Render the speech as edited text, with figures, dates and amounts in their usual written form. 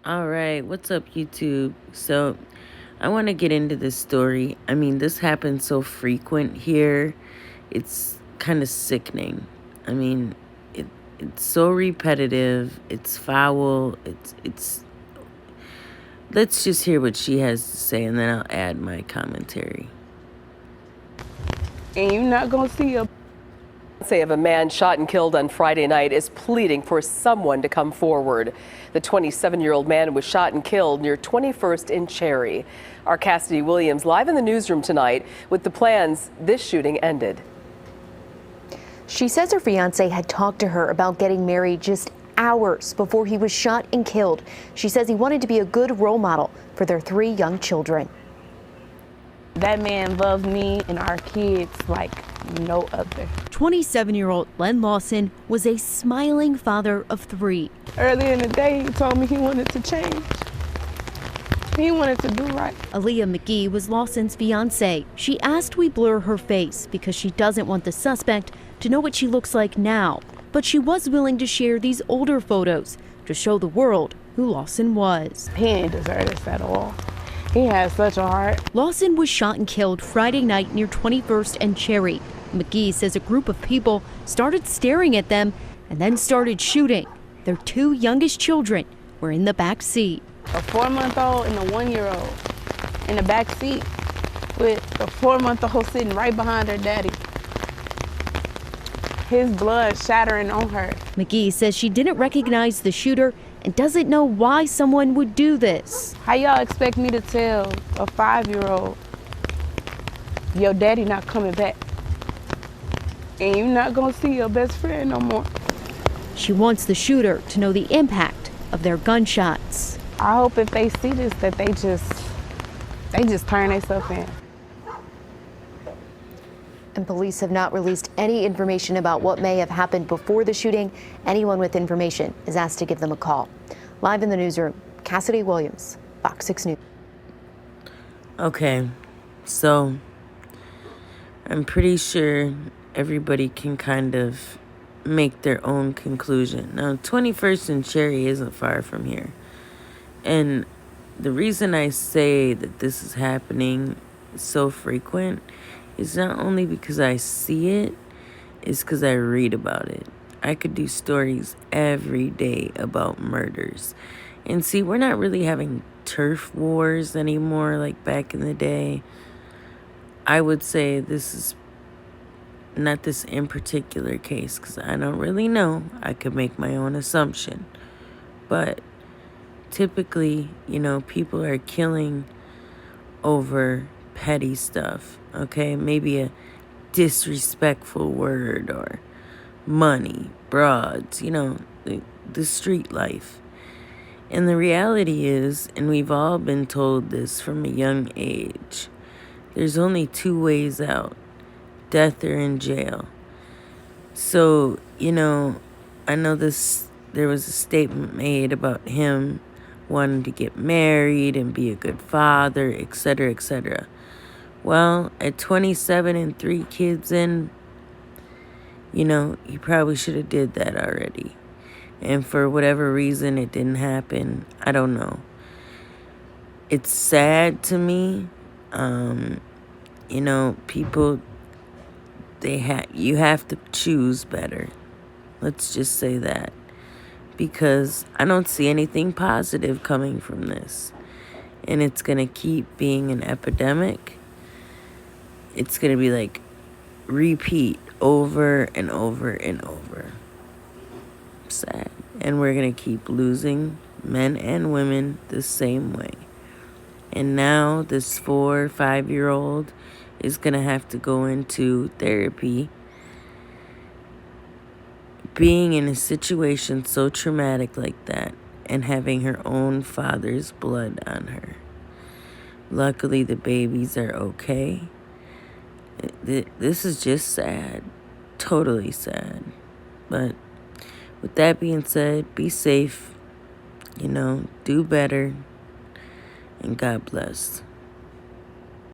All right, what's up, YouTube? So, I want to get into this story. I mean, this happens so frequent here. It's kind of sickening. I mean, it it's so repetitive. It's foul. It's. Let's just hear what she has to say, and then I'll add my commentary. And you're not gonna see a Say of a man shot and killed on Friday night is pleading for someone to come forward. The 27-year-old man was shot and killed near 21st in Cherry. Our Cassidy Williams live in the newsroom tonight with the plans this shooting ended. She says her fiance had talked to her about getting married just hours before he was shot and killed. She says he wanted to be a good role model for their 3 young children. that man loves me and our kids like no other. 27-year-old Len Lawson was a smiling father of 3. Earlier in the day, he told me he wanted to change. He wanted to do right. Aaliyah McGee was Lawson's fiance. She asked we blur her face because she doesn't want the suspect to know what she looks like now. But she was willing to share these older photos to show the world who Lawson was. He ain't deserve this at all. He has such a heart. Lawson was shot and killed Friday night near 21st and Cherry. McGee says a group of people started staring at them and then started shooting. Their 2 youngest children were in the back seat. A 4-month-old and a 1-year-old in the back seat with a 4-month-old sitting right behind her daddy. His blood shattering on her. McGee says she didn't recognize the shooter and doesn't know why someone would do this. How y'all expect me to tell a 5-year-old your daddy not coming back? And you're not gonna see your best friend no more. She wants the shooter to know the impact of their gunshots. I hope if they see this that they just turn themselves in. And police have not released any information about what may have happened before the shooting. Anyone with information is asked to give them a call. Live in the newsroom, Cassidy Williams, Fox 6 News. Okay, so I'm pretty sure everybody can kind of make their own conclusion. Now, 21st and Cherry isn't far from here. And the reason I say that this is happening so frequent is not only because I see it, it's because I read about it. I could do stories every day about murders. And see, we're not really having turf wars anymore like back in the day. I would say this is not this in particular case because I don't really know. I could make my own assumption. But typically, people are killing over petty stuff, okay? Maybe a disrespectful word or money, broads, the street life. And the reality is, and we've all been told this from a young age, there's only 2 ways out: death or in jail. So, I know there was a statement made about him wanting to get married and be a good father, etc., etc. Well, at 27 and 3 kids in, he probably should have did that already. And for whatever reason, it didn't happen. I don't know. It's sad to me. People, you have to choose better. Let's just say that. Because I don't see anything positive coming from this. And it's going to keep being an epidemic. It's going to be like repeat over and over and over. Sad. And we're going to keep losing men and women the same way. And now this 4 or 5-year-old is going to have to go into therapy. Being in a situation so traumatic like that and having her own father's blood on her. Luckily, the babies are okay. This is just sad. Totally sad. But with that being said, be safe. Do better. And God bless.